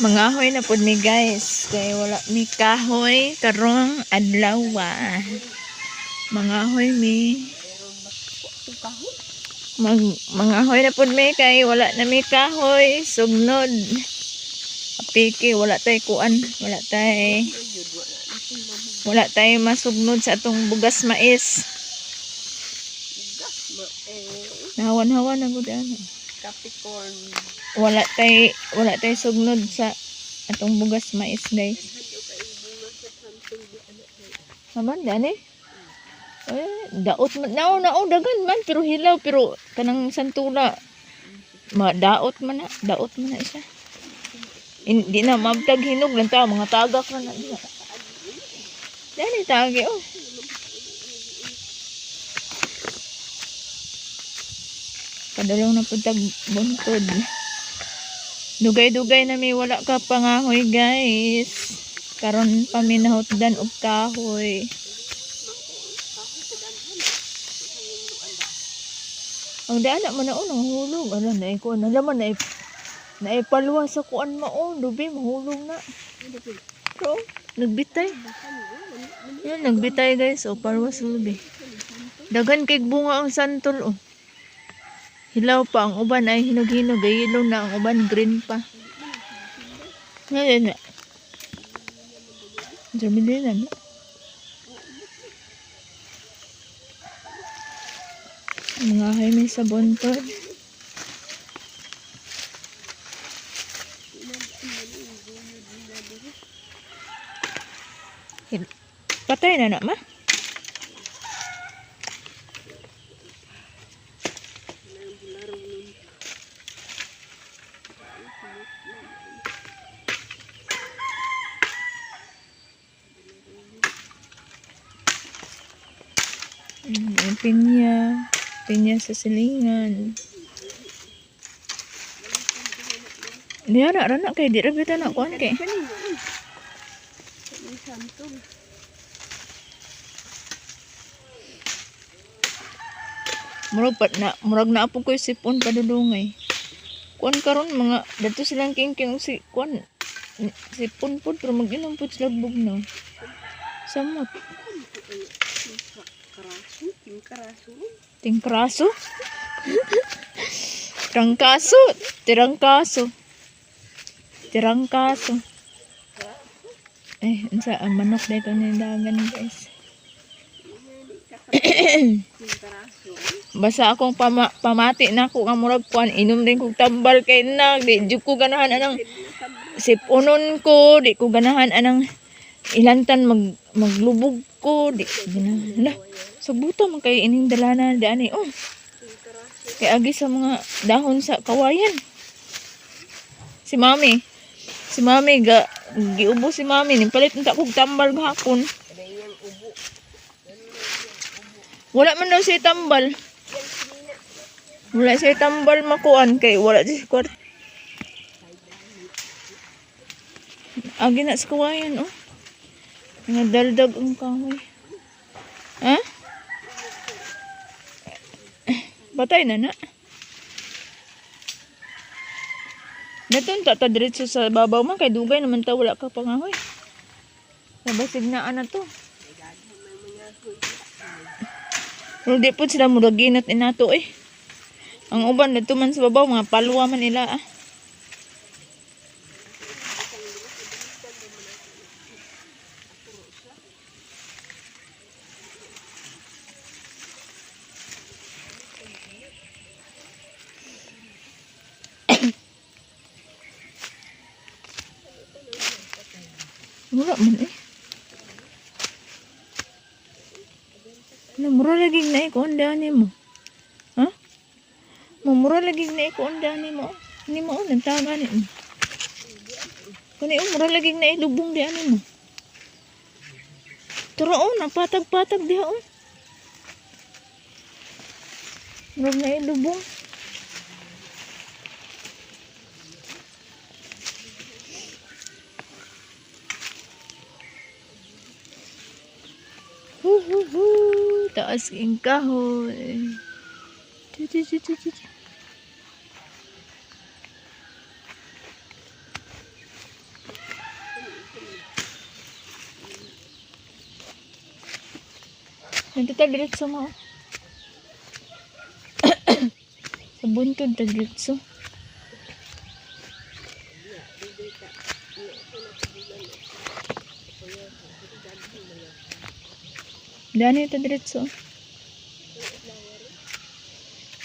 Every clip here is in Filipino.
Mangahoy na pud mi guys. Kay wala mi kahoy karong adlaw. Mangahoy mi. Mangahoy na pud mi kay wala na mi kahoy. Sugnod. Apiki wala tay kuan. Wala tay masugnod sa atong bugas mais. Nahawan-hawan na gud ano. Capricorn. Wala tay sugnod sa atong bugas mais guys. Naman dani. Daot man nao dagan man pero hilaw pero kanang santula daot man na isa. Hindi na mabtag hinog lang ta mga tagak na diha. Dani tagi oh. Padulong na pud tag buntod. Dugay-dugay na may wala ka pangahoy guys. Karon paminahotdan og kahoy. Ang daan na man na unang hulog. Ala na ko na laman na ipalwa sa kuan mao, dubi mahulog na. Pero nagbitay. Yan nagbitay guys, o palwa sa lubi. Dagan kay bunga ang santol oh. Hilaw pa ang uban ay hinog-hinog, gayilong na ang uban green pa. Ngayon na. Jamilan na. Mga may sa buntod. Patay na ma? Pinya sa silingan. Diya na rana kay di ra kita na kuan kay. Murag na apo ko sipon padulungay. Kuan karon mga dato silang king si kuan sipon pud pero mag-inom pud sila bugnaw. Samot. Tingkraso? Tirangkaso. Unsa ang manok dito ni dagan guys. Basta akong pamati na ako nga murag kuan inom din kog tambal kay nag di jud ko ganahan anang sipunon ko, di ko ganahan anang ilantan maglubog ko, di ganahan. So buto man kay ining dalana dani oh. Kay agi sa mga dahon sa kawayan. Si mami giubo si mami ni palit unta kog tambal gahapon. Wala man daw siya tambal. Wala siya tambal makuan kay wala siya kwart. Agi na sa kawayan oh. Nga daldag ang kahoy. Ha? Batay na. Daton ta diretso sa babaw man kay dugay naman ta wala ka pangahoy. Nabasig na ana to. Pero di po sila muraginat inato eh. Ang uban dito man sa babaw mga palwa man nila ah. Mura man eh. Mura lagi na ikondani mo. Ha? Mura lagi na ikondani mo. Hindi mo nantaga ni mo. Kani mura lagi na ilubong di ani mo. Turo napatag-patag diha oh. Mura na ilubong. Taas ang kahoy. Nandito diretso mo. Sa buntod ta diretso. Dani ta diretso.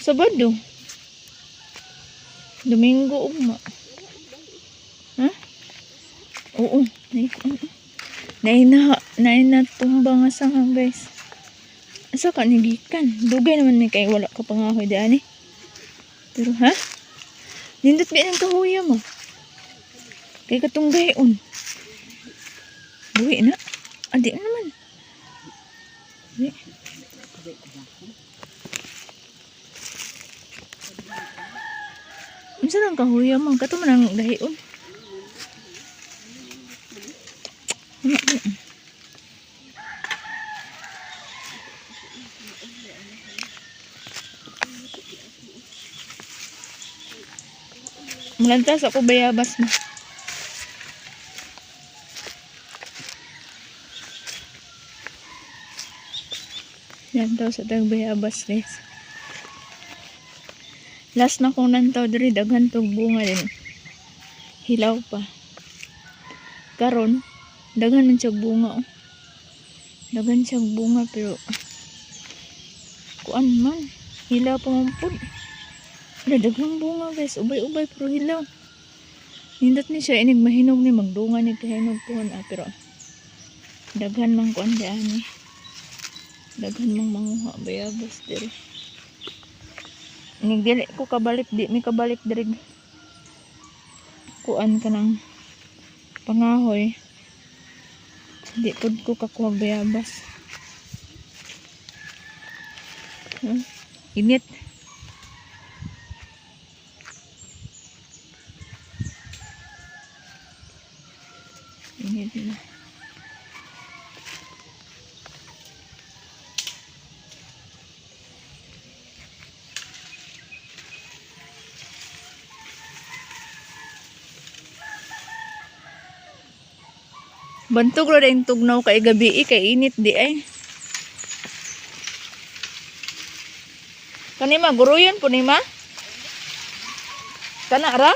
Sabado. Domingo ugma. Ha? Oo. Naina tumba nga sa nga guys. Asa ka nigikan? Dugay naman ni kay wala ka pangahoy daan eh. Pero ha? Nindot ba ng kahuya mo? Kay katong gayon. Buwi na. Adi naman. Buwi. Minsan ang kahuya mo. Kato man ang gayon. Malantas ako bayabas mo. Yan daw sa tag bayabas guys. Last na kong nantaw diri daghan tog bunga din. Hilaw pa. Karon daghan man siyang bunga. Oh. Daghan siyang bunga pero kuan man hilaw pa man pud. Ada daghang bunga guys, ubay-ubay pero hilaw. Nindot ni siya inig mahinog ni magdunga ni kahinog kuan pero daghan man kuan diani. Daghan mang manguha bayabas diri. Inig dili ko kabalik di mi kabalik diri. Kuan kanang pangahoy. Di pud ko kakuha bayabas. Init. Init na. Bantog ro ding tugnaw kay gabi kay init di ay. Kanima guruyon po nima? Kana ra?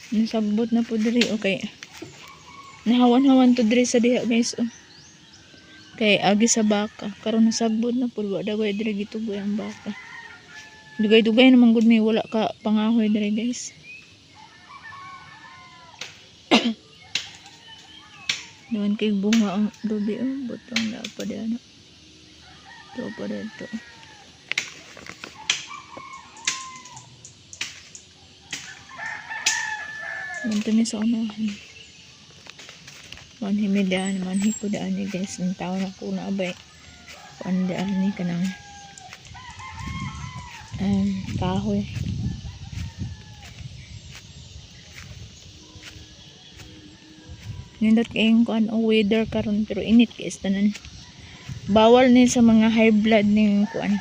Nasagbot na po diri okay. Nahawan-hawan to diri sa diha guys oh. Kay agi sa baka karon nasagbot na po wa dagway diri gituboy ang baka. Dugay-dugay naman gud may wala ka pangahoy diri guys. Naman kay bunga ang dobi oh butang na pa diyan. To pa dito. Manto ni sa unahan. Manhimi daan, manhi ko daan ni guys. Ang tao na ko na abay. Pandaan ni kanang kahoy. Nindot kayong kuan o weather karon pero init guys tanan. Bawal ni sa mga high blood ning kuan.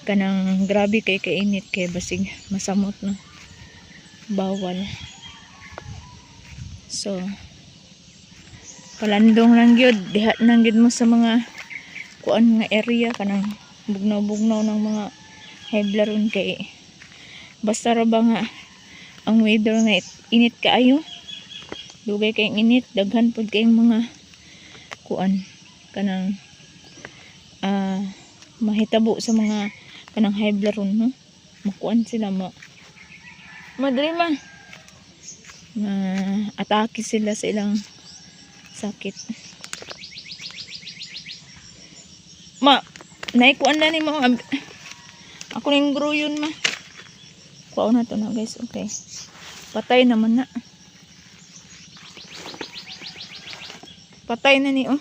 Kanang grabe kay kainit kay basig masamot no. Bawal. So, palandong lang yun. Diha nang gid mo sa mga kuan nga area kanang bugnaw-bugnaw ng mga heblaron kay basta ra ba nga ang weather nga init kaayo. Dugay kay init, daghan pud kay mga kuan kanang mahitabo sa mga kanang heblaron no. Makuan sila madali atake sila sa ilang sakit. Naikuan na ni mo. Ako ning gruyon kuha na to na guys. Okay. Patay naman na. Patay na ni oh.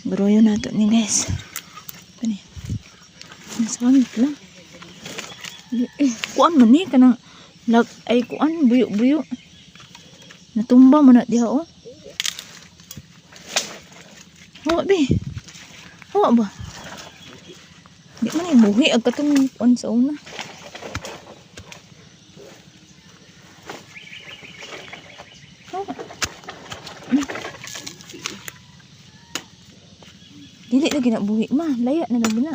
Gruyon na to ni guys. Pani. Nasangit lang. Kuan man ni kanang ay kuan buyo-buyo. Natumba mo na diha oh. Hawa be. Hawa ba? Di man yung buhi ag katong on sa una. Hawa. Dili lagi na buhi ma, laya na lagi na.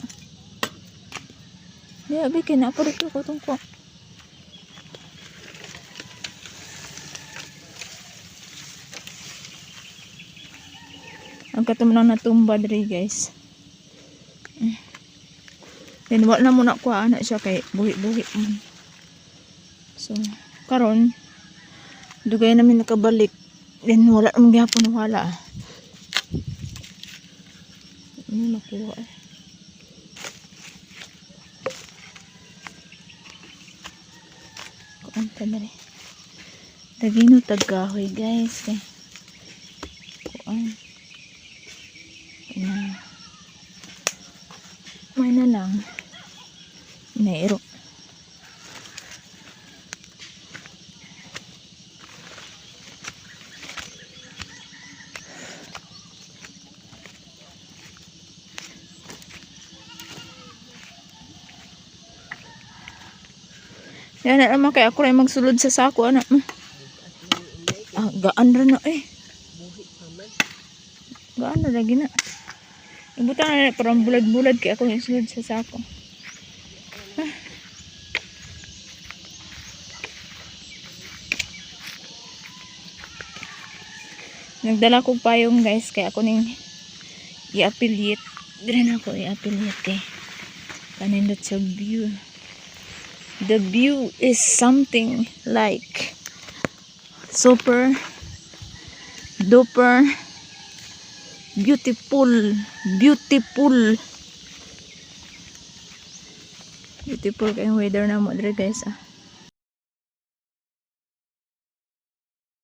Laya be kay na pa dito ko tungko. Ang katumanang natumba diri guys. Then wala na muna ko ana siya kay buhi-buhi man. So karon dugay namin nakabalik. Then wala naman gyapon wala. Ano nakuha eh. Kuan ta diri. Dagino tagahoy guys kay. Kuan. May na lang nairo yan na naman kaya ako rin magsulod sa sako anak mo. Gaan rin na eh. Gaan na lagi na. Ibutan na parang bulad-bulad kaya ako isulod sa sako. Nagdala ko payong guys kaya ako ning i-affiliate. Dire na ako i-affiliate eh. Kanindot sa view. The view is something like super duper beautiful kayong weather na mo dire guys ah.